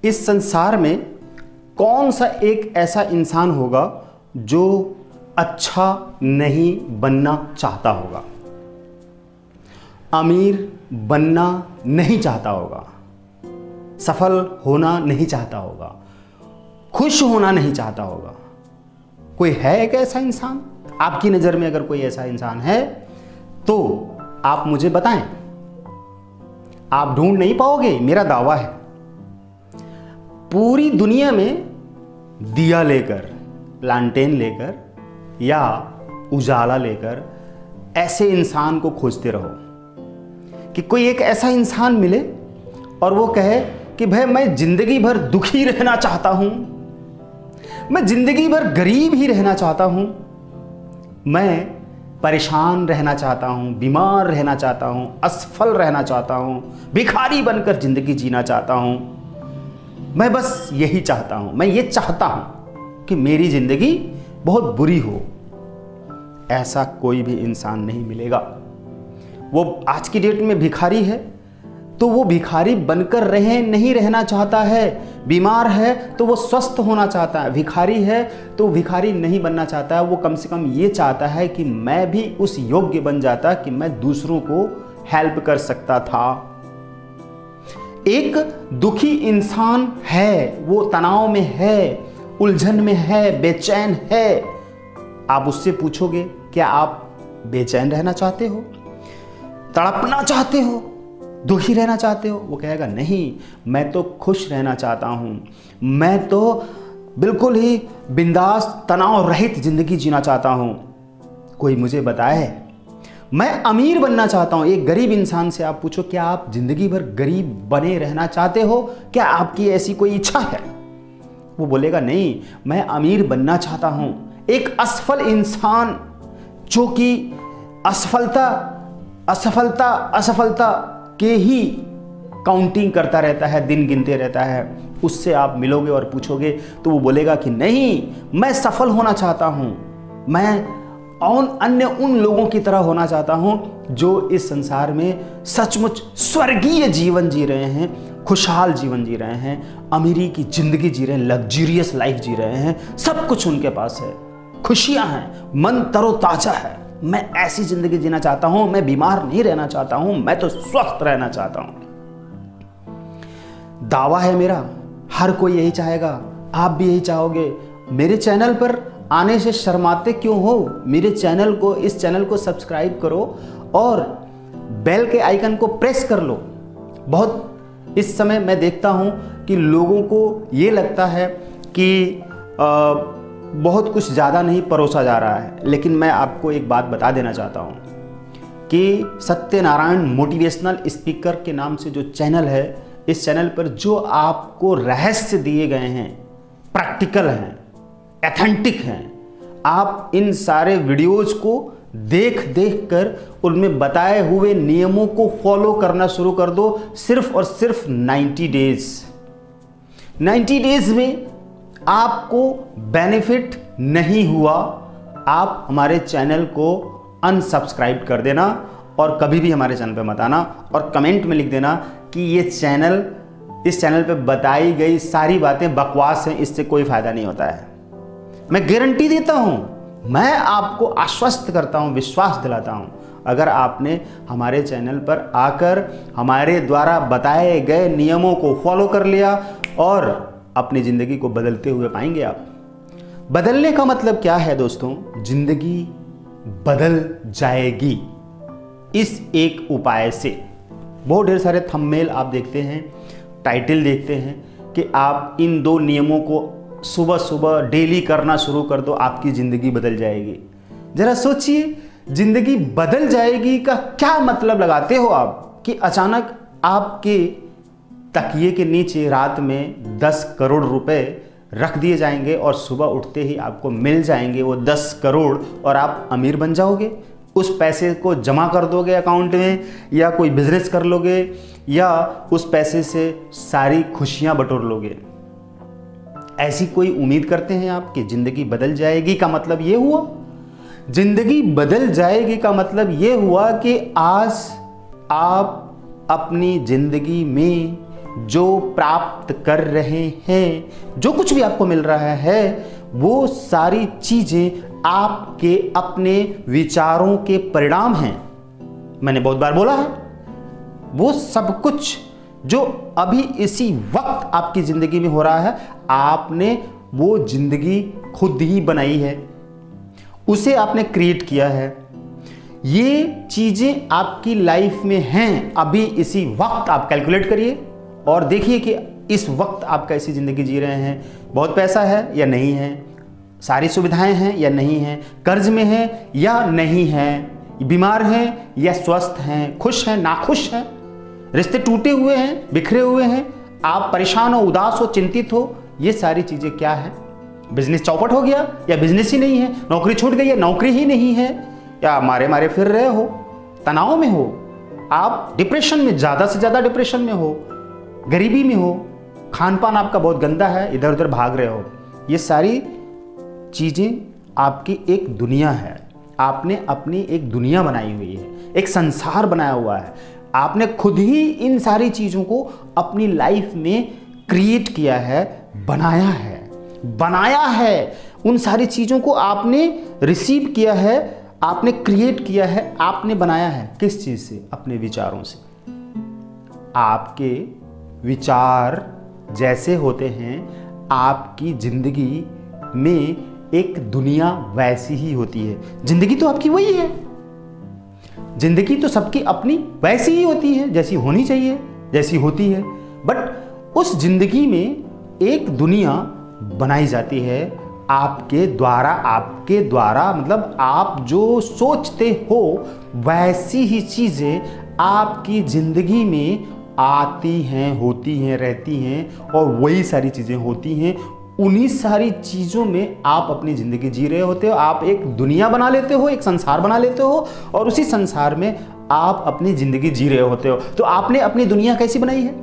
इस संसार में कौन सा एक ऐसा इंसान होगा जो अच्छा नहीं बनना चाहता होगा, अमीर बनना नहीं चाहता होगा, सफल होना नहीं चाहता होगा, खुश होना नहीं चाहता होगा? कोई है एक ऐसा इंसान? आपकी नज़र में अगर कोई ऐसा इंसान है तो आप मुझे बताएं। आप ढूंढ नहीं पाओगे, मेरा दावा है। पूरी दुनिया में दिया लेकर, लालटेन लेकर या उजाला लेकर ऐसे इंसान को खोजते रहो कि कोई एक ऐसा इंसान मिले और वो कहे कि भाई मैं जिंदगी भर दुखी रहना चाहता हूं, मैं जिंदगी भर गरीब ही रहना चाहता हूं, मैं परेशान रहना चाहता हूं, बीमार रहना चाहता हूं, असफल रहना चाहता हूं, भिखारी बनकर जिंदगी जीना चाहता हूं, मैं बस यही चाहता हूं, मैं ये चाहता हूं कि मेरी जिंदगी बहुत बुरी हो। ऐसा कोई भी इंसान नहीं मिलेगा। वो आज की डेट में भिखारी है तो वो भिखारी बनकर नहीं रहना चाहता है। बीमार है तो वो स्वस्थ होना चाहता है। भिखारी है तो भिखारी नहीं बनना चाहता है। वो कम से कम ये चाहता है कि मैं भी उस योग्य बन जाता कि मैं दूसरों को हेल्प कर सकता था। एक दुखी इंसान है, वो तनाव में है, उलझन में है, बेचैन है। आप उससे पूछोगे क्या आप बेचैन रहना चाहते हो, तड़पना चाहते हो, दुखी रहना चाहते हो? वो कहेगा नहीं, मैं तो खुश रहना चाहता हूँ, मैं तो बिल्कुल ही बिंदास तनाव रहित जिंदगी जीना चाहता हूँ। कोई मुझे बताए, मैं अमीर बनना चाहता हूँ। एक गरीब इंसान से आप पूछो क्या आप जिंदगी भर गरीब बने रहना चाहते हो, क्या आपकी ऐसी कोई इच्छा है? वो बोलेगा नहीं, मैं अमीर बनना चाहता हूँ। एक असफल इंसान जो कि असफलता के ही काउंटिंग करता रहता है, दिन गिनते रहता है, उससे आप मिलोगे और पूछोगे तो वो बोलेगा कि नहीं, मैं सफल होना चाहता हूँ, मैं अन्य उन लोगों की तरह होना चाहता हूँ जो इस संसार में सचमुच स्वर्गीय जीवन जी रहे हैं, खुशहाल जीवन जी रहे हैं, अमीरी की जिंदगी जी रहे हैं, लग्जरियस लाइफ जी रहे हैं, सब कुछ उनके पास है, खुशियाँ हैं, मन तरोताजा है। मैं ऐसी जिंदगी जीना चाहता हूं, मैं बीमार नहीं रहना चाहता हूं, मैं तो स्वस्थ रहना चाहता हूं। दावा है मेरा, हर कोई यही चाहेगा, आप भी यही चाहोगे। मेरे चैनल पर आने से शर्माते क्यों हो? मेरे चैनल को, इस चैनल को सब्सक्राइब करो और बेल के आइकन को प्रेस कर लो। बहुत इस समय मैं देखता हूं कि लोगों को ये लगता है कि बहुत कुछ ज़्यादा नहीं परोसा जा रहा है, लेकिन मैं आपको एक बात बता देना चाहता हूँ कि सत्यनारायण मोटिवेशनल स्पीकर के नाम से जो चैनल है, इस चैनल पर जो आपको रहस्य दिए गए हैं, प्रैक्टिकल हैं, एथेंटिक हैं। आप इन सारे वीडियोज़ को देख कर उनमें बताए हुए नियमों को फॉलो करना शुरू कर दो। सिर्फ और सिर्फ 90 डेज में आपको बेनिफिट नहीं हुआ, आप हमारे चैनल को अनसब्सक्राइब कर देना और कभी भी हमारे चैनल पे मत आना और कमेंट में लिख देना कि इस चैनल पे बताई गई सारी बातें बकवास हैं, इससे कोई फायदा नहीं होता है। मैं गारंटी देता हूं, मैं आपको आश्वस्त करता हूं, विश्वास दिलाता हूं, अगर आपने हमारे चैनल पर आकर हमारे द्वारा बताए गए नियमों को फॉलो कर लिया और अपनी ज़िंदगी को बदलते हुए पाएंगे आप। बदलने का मतलब क्या है दोस्तों? ज़िंदगी बदल जाएगी इस एक उपाय से। बहुत ढेर सारे थंबनेल आप देखते हैं, टाइटल देखते हैं कि आप इन 2 नियमों को सुबह सुबह डेली करना शुरू कर दो, आपकी ज़िंदगी बदल जाएगी। ज़रा सोचिए, ज़िंदगी बदल जाएगी का क्या मतलब लगाते हो आप कि अचानक आपके तकिए के नीचे रात में 10 करोड़ रुपए रख दिए जाएंगे और सुबह उठते ही आपको मिल जाएंगे वो 10 करोड़ और आप अमीर बन जाओगे। उस पैसे को जमा कर दोगे अकाउंट में या कोई बिजनेस कर लोगे या उस पैसे से सारी खुशियां बटोर लोगे। ऐसी कोई उम्मीद करते हैं आप कि ज़िंदगी बदल जाएगी का मतलब ये हुआ? ज़िंदगी बदल जाएगी का मतलब ये हुआ कि आज आप अपनी ज़िंदगी में जो प्राप्त कर रहे हैं, जो कुछ भी आपको मिल रहा है, वो सारी चीजें आपके अपने विचारों के परिणाम हैं। मैंने बहुत बार बोला है, वो सब कुछ जो अभी इसी वक्त आपकी जिंदगी में हो रहा है, आपने वो जिंदगी खुद ही बनाई है, उसे आपने क्रिएट किया है। ये चीजें आपकी लाइफ में हैं अभी इसी वक्त। आप कैलकुलेट करिए और देखिए कि इस वक्त आप कैसी जिंदगी जी रहे हैं। बहुत पैसा है या नहीं है, सारी सुविधाएं हैं या नहीं हैं, कर्ज में हैं या नहीं हैं, बीमार हैं या स्वस्थ हैं, खुश हैं नाखुश हैं, रिश्ते टूटे हुए हैं, बिखरे हुए हैं, आप परेशान हो, उदास हो, चिंतित हो, ये सारी चीजें क्या है? बिजनेस चौपट हो गया या बिजनेस ही नहीं है, नौकरी छूट गई है, नौकरी ही नहीं है, या मारे मारे फिर रहे हो, तनाव में हो, आप डिप्रेशन में, ज्यादा से ज्यादा डिप्रेशन में हो, गरीबी में हो, खान पान आपका बहुत गंदा है, इधर उधर भाग रहे हो। ये सारी चीजें आपकी एक दुनिया है। आपने अपनी एक दुनिया बनाई हुई है, एक संसार बनाया हुआ है। आपने खुद ही इन सारी चीजों को अपनी लाइफ में क्रिएट किया है, बनाया है। उन सारी चीजों को आपने रिसीव किया है, आपने क्रिएट किया है, आपने बनाया है। किस चीज से? अपने विचारों से। आपके विचार जैसे होते हैं, आपकी जिंदगी में एक दुनिया वैसी ही होती है। जिंदगी तो आपकी वही है, जिंदगी तो सबकी अपनी वैसी ही होती है, जैसी होनी चाहिए, जैसी होती है। बट उस जिंदगी में एक दुनिया बनाई जाती है आपके द्वारा मतलब आप जो सोचते हो वैसी ही चीजें आपकी जिंदगी में आती हैं, होती हैं, रहती हैं, और वही सारी चीजें होती हैं। उन्हीं सारी चीज़ों में आप अपनी ज़िंदगी जी रहे होते हो। आप एक दुनिया बना लेते हो, एक संसार बना लेते हो, और उसी संसार में आप अपनी ज़िंदगी जी रहे होते हो। तो आपने अपनी दुनिया कैसी बनाई है?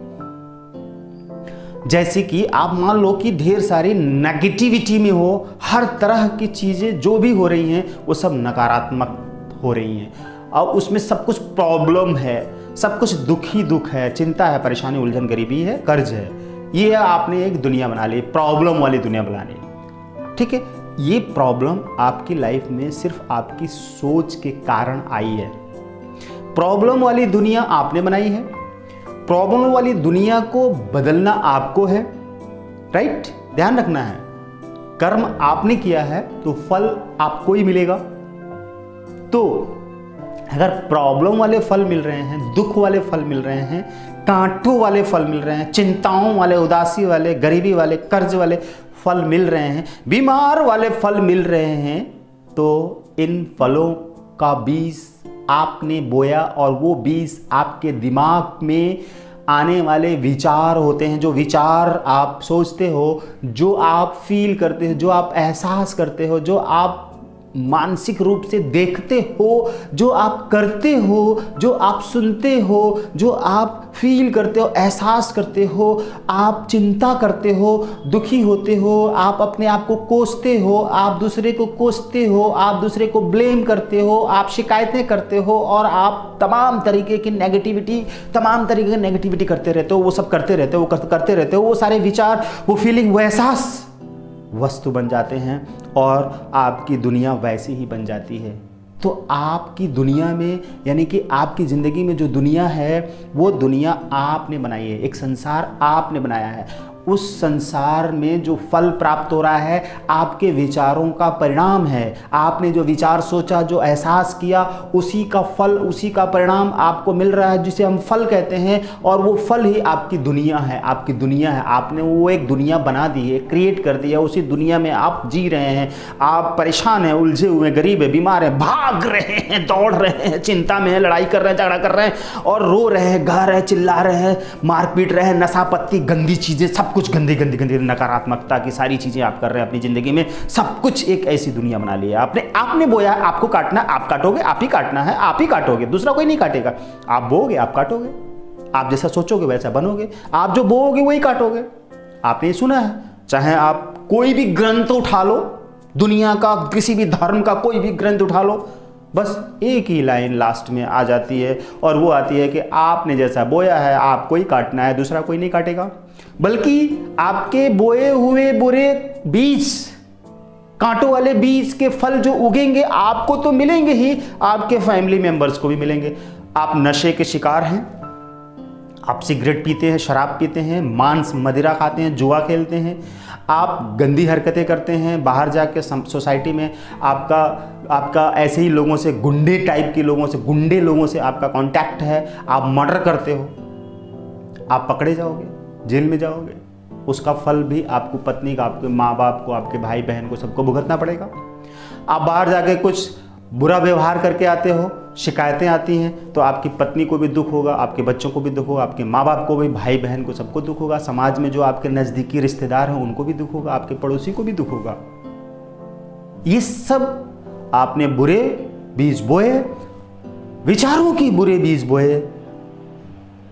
जैसे कि आप मान लो कि ढेर सारी नेगेटिविटी में हो, हर तरह की चीज़ें जो भी हो रही हैं वो सब नकारात्मक हो रही हैं, और उसमें सब कुछ प्रॉब्लम है, सब कुछ दुख है, चिंता है, परेशानी, उलझन, गरीबी है, कर्ज है। ये आपने एक दुनिया बना ली, प्रॉब्लम वाली दुनिया बना ली। ठीक है, ये प्रॉब्लम आपकी लाइफ में सिर्फ आपकी सोच के कारण आई है। प्रॉब्लम वाली दुनिया आपने बनाई है, प्रॉब्लम वाली दुनिया को बदलना आपको है। राइट, ध्यान रखना है, कर्म आपने किया है तो फल आपको ही मिलेगा। तो अगर प्रॉब्लम वाले फल मिल रहे हैं, दुख वाले फल मिल रहे हैं, कांटों वाले फल मिल रहे हैं, चिंताओं वाले, उदासी वाले, गरीबी वाले, कर्ज वाले फल मिल रहे हैं, बीमार वाले फल मिल रहे हैं, तो इन फलों का बीज आपने बोया, और वो बीज आपके दिमाग में आने वाले विचार होते हैं। जो विचार आप सोचते हो, जो आप फील करते हो, जो आप एहसास करते हो, जो आप मानसिक रूप से देखते हो, जो आप करते हो, जो आप सुनते हो, जो आप फील करते हो, एहसास करते हो, आप चिंता करते हो, दुखी होते हो, आप अपने आप को कोसते हो, आप दूसरे को कोसते हो, आप दूसरे को ब्लेम करते हो, आप शिकायतें करते हो, और आप तमाम तरीके की नेगेटिविटी करते रहते हो। वो सब करते रहते हो, करते रहते हो। वो सारे विचार, वो फीलिंग, वो एहसास वस्तु बन जाते हैं, और आपकी दुनिया वैसी ही बन जाती है। तो आपकी दुनिया में, यानी कि आपकी ज़िंदगी में जो दुनिया है, वो दुनिया आपने बनाई है, एक संसार आपने बनाया है। उस संसार में जो फल प्राप्त हो रहा है, आपके विचारों का परिणाम है। आपने जो विचार सोचा, जो एहसास किया, उसी का फल, उसी का परिणाम आपको मिल रहा है, जिसे हम फल कहते हैं। और वो फल ही आपकी दुनिया है, आपकी दुनिया है। आपने वो एक दुनिया बना दी है, क्रिएट कर दी है, उसी दुनिया में आप जी रहे हैं। आप परेशान हैं, उलझे हुए, गरीब है, बीमार है, भाग रहे हैं, दौड़ रहे हैं, चिंता में है, लड़ाई कर रहे हैं, झगड़ा कर रहे हैं, और रो रहे हैं, गा रहे हैं, चिल्ला रहे हैं, मार पीट रहे हैं, नशा पत्ती, गंदी चीज़ें, सब कुछ गंदी नकारात्मकता की सारी चीजें आप कर रहे हैं अपनी जिंदगी में। सब कुछ एक ऐसी दुनिया बना ली है। आपने बोया, आपको काटना, आप काटोगे, आप ही काटना है, आप ही काटोगे, दूसरा कोई नहीं काटेगा। आप बोओगे, आप काटोगे, आप जैसा सोचोगे वैसा बनोगे, आप जो बोओगे वही काटोगे। आपने ये सुना है, चाहे आप कोई भी ग्रंथ उठा लो, दुनिया का, किसी भी धर्म का कोई भी ग्रंथ उठा लो, बस एक ही लाइन लास्ट में आ जाती है और वो आती है कि आपने जैसा बोया है आपको ही काटना है, दूसरा कोई नहीं काटेगा। बल्कि आपके बोए हुए बुरे बीज, कांटों वाले बीज के फल जो उगेंगे आपको तो मिलेंगे ही, आपके फैमिली मेंबर्स को भी मिलेंगे। आप नशे के शिकार हैं, आप सिगरेट पीते हैं, शराब पीते हैं, मांस मदिरा खाते हैं, जुआ खेलते हैं, आप गंदी हरकतें करते हैं, बाहर जाके सोसाइटी में आपका ऐसे ही लोगों से, गुंडे टाइप के लोगों से, गुंडे लोगों से आपका कांटेक्ट है, आप मर्डर करते हो, आप पकड़े जाओगे, जेल में जाओगे। उसका फल भी आपको, पत्नी का, आपके माँ बाप को, आपके भाई बहन को, सबको भुगतना पड़ेगा। आप बाहर जाके कुछ बुरा व्यवहार करके आते हो, शिकायतें आती हैं, तो आपकी पत्नी को भी दुख होगा, आपके बच्चों को भी दुख होगा, आपके माँ बाप को भी, भाई बहन को, सबको दुख होगा। समाज में जो आपके नज़दीकी रिश्तेदार हैं उनको भी दुख होगा, आपके पड़ोसी को भी दुख होगा। ये सब आपने बुरे बीज बोए, विचारों की बुरे बीज बोए,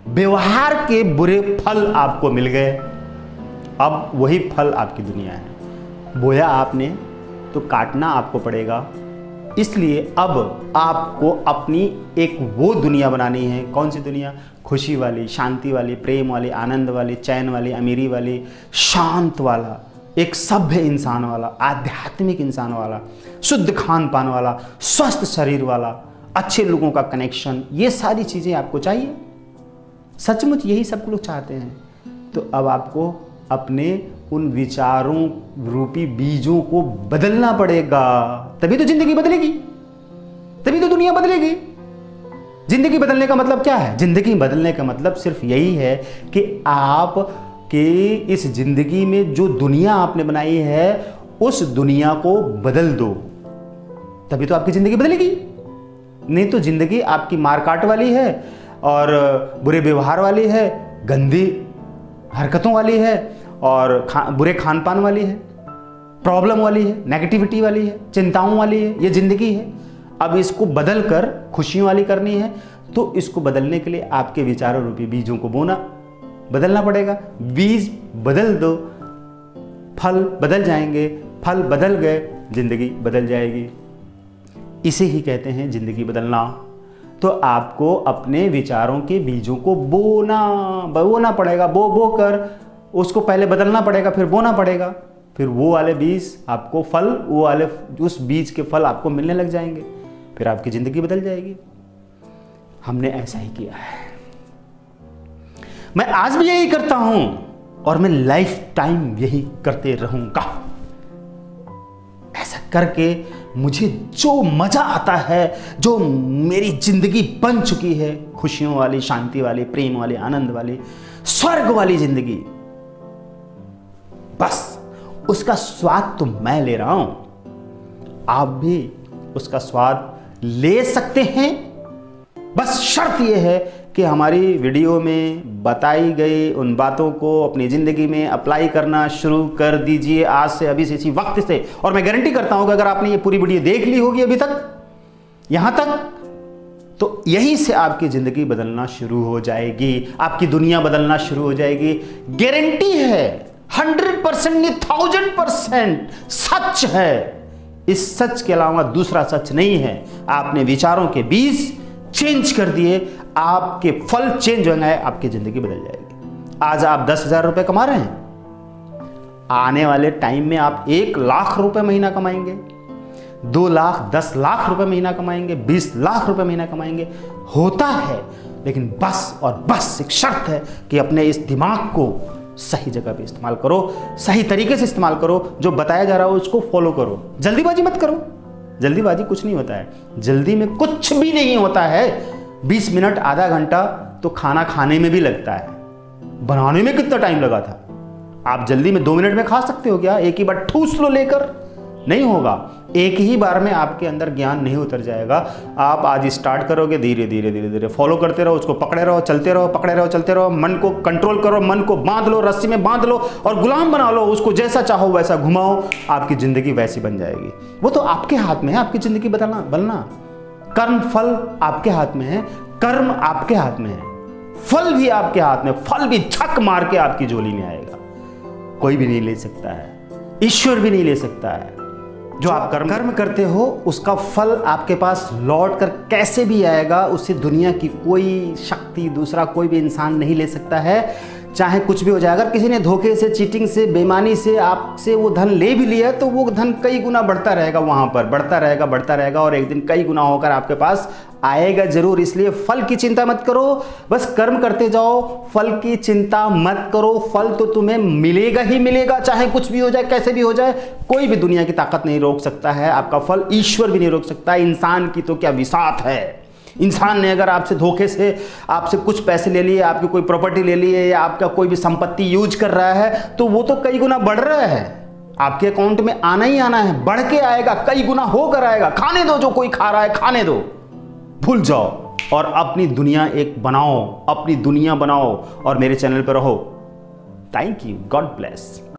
व्यवहार के बुरे फल आपको मिल गए। अब वही फल आपकी दुनिया है। बोया आपने तो काटना आपको पड़ेगा। इसलिए अब आपको अपनी एक वो दुनिया बनानी है। कौन सी दुनिया? खुशी वाली, शांति वाली, प्रेम वाली, आनंद वाली, चैन वाली, अमीरी वाली, शांत वाला, एक सभ्य इंसान वाला, आध्यात्मिक इंसान वाला, शुद्ध खान पान वाला, स्वस्थ शरीर वाला, अच्छे लोगों का कनेक्शन। ये सारी चीज़ें आपको चाहिए। सचमुच यही सब लोग चाहते हैं। तो अब आपको अपने उन विचारों रूपी बीजों को बदलना पड़ेगा, तभी तो जिंदगी बदलेगी, तभी तो दुनिया बदलेगी। जिंदगी बदलने का मतलब क्या है? जिंदगी बदलने का मतलब सिर्फ यही है कि आप के इस जिंदगी में जो दुनिया आपने बनाई है उस दुनिया को बदल दो, तभी तो आपकी जिंदगी बदलेगी। नहीं तो जिंदगी आपकी मारकाट वाली है और बुरे व्यवहार वाली है, गंदी हरकतों वाली है और बुरे खान पान वाली है, प्रॉब्लम वाली है, नेगेटिविटी वाली है, चिंताओं वाली है। ये जिंदगी है। अब इसको बदल कर खुशियों वाली करनी है, तो इसको बदलने के लिए आपके विचारों रूपी बीजों को बोना, बदलना पड़ेगा। बीज बदल दो, फल बदल जाएंगे। फल बदल गए, जिंदगी बदल जाएगी। इसे ही कहते हैं जिंदगी बदलना। तो आपको अपने विचारों के बीजों को बोना पड़ेगा। बो कर उसको पहले बदलना पड़ेगा, फिर बोना पड़ेगा, फिर वो वाले बीज आपको फल, वो वाले उस बीज के फल आपको मिलने लग जाएंगे, फिर आपकी ज़िंदगी बदल जाएगी। हमने ऐसा ही किया है। मैं आज भी यही करता हूं और मैं लाइफ टाइम यही करते रहूंगा। ऐसा करके मुझे जो मजा आता है, जो मेरी जिंदगी बन चुकी है, खुशियों वाली, शांति वाली, प्रेम वाली, आनंद वाली, स्वर्ग वाली जिंदगी, बस उसका स्वाद तो मैं ले रहा हूं, आप भी उसका स्वाद ले सकते हैं। बस शर्त यह है कि हमारी वीडियो में बताई गई उन बातों को अपनी ज़िंदगी में अप्लाई करना शुरू कर दीजिए आज से, अभी से, इसी वक्त से। और मैं गारंटी करता हूं कि अगर आपने ये पूरी वीडियो देख ली होगी अभी तक, यहां तक, तो यहीं से आपकी ज़िंदगी बदलना शुरू हो जाएगी, आपकी दुनिया बदलना शुरू हो जाएगी। गारंटी है, 100% नहीं 1000% सच है। इस सच के अलावा दूसरा सच नहीं है। आपने विचारों के बीज चेंज कर दिए, आपके फल चेंज हो गए, आपकी जिंदगी बदल जाएगी। आज आप 10,000 रुपए कमा रहे हैं, आने वाले टाइम में आप 1 लाख रुपए महीना कमाएंगे, 2 लाख, 10 लाख रुपए महीना कमाएंगे, 20 लाख रुपए महीना कमाएंगे। होता है, लेकिन बस और बस एक शर्त है कि अपने इस दिमाग को सही जगह पे इस्तेमाल करो, सही तरीके से इस्तेमाल करो, जो बताया जा रहा हो उसको फॉलो करो। जल्दीबाजी मत करो, जल्दीबाजी कुछ नहीं होता है, जल्दी में कुछ भी नहीं होता है। 20 मिनट, आधा घंटा तो खाना खाने में भी लगता है, बनाने में कितना टाइम लगा था। आप जल्दी में 2 मिनट में खा सकते हो क्या? एक ही बार ठूस लो लेकर, नहीं होगा। एक ही बार में आपके अंदर ज्ञान नहीं उतर जाएगा। आप आज स्टार्ट करोगे, धीरे धीरे धीरे धीरे फॉलो करते रहो, उसको पकड़े रहो, चलते रहो, पकड़े रहो, चलते रहो। मन को कंट्रोल करो, मन को बांध लो, रस्सी में बांध लो और गुलाम बना लो, उसको जैसा चाहो वैसा घुमाओ, आपकी जिंदगी वैसी बन जाएगी। वो तो आपके हाथ में है, आपकी जिंदगी बनना। कर्म फल आपके हाथ में है, कर्म आपके हाथ में है, फल भी आपके हाथ में। फल भी झक मार के आपकी झोली में आएगा, कोई भी नहीं ले सकता है, ईश्वर भी नहीं ले सकता है। जो आप कर्म करते हो उसका फल आपके पास लौट कर कैसे भी आएगा, उससे दुनिया की कोई शक्ति, दूसरा कोई भी इंसान नहीं ले सकता है। चाहे कुछ भी हो जाए, अगर किसी ने धोखे से, चीटिंग से, बेईमानी से आपसे वो धन ले भी लिया तो वो धन कई गुना बढ़ता रहेगा, वहाँ पर बढ़ता रहेगा और एक दिन कई गुना होकर आपके पास आएगा जरूर। इसलिए फल की चिंता मत करो, बस कर्म करते जाओ, फल की चिंता मत करो। फल तो तुम्हें मिलेगा ही मिलेगा, चाहे कुछ भी हो जाए, कैसे भी हो जाए। कोई भी दुनिया की ताकत नहीं रोक सकता है आपका फल, ईश्वर भी नहीं रोक सकता। इंसान की तो क्या विसात है। इंसान ने अगर आपसे धोखे से आपसे कुछ पैसे ले लिए, आपकी कोई प्रॉपर्टी ले ली है या आपका कोई भी संपत्ति यूज कर रहा है, तो वो तो कई गुना बढ़ रहा है, आपके अकाउंट में आना ही आना है, बढ़ के आएगा, कई गुना होकर आएगा। खाने दो, जो कोई खा रहा है खाने दो, भूल जाओ और अपनी दुनिया एक बनाओ, अपनी दुनिया बनाओ और मेरे चैनल पर रहो। Thank you, God bless.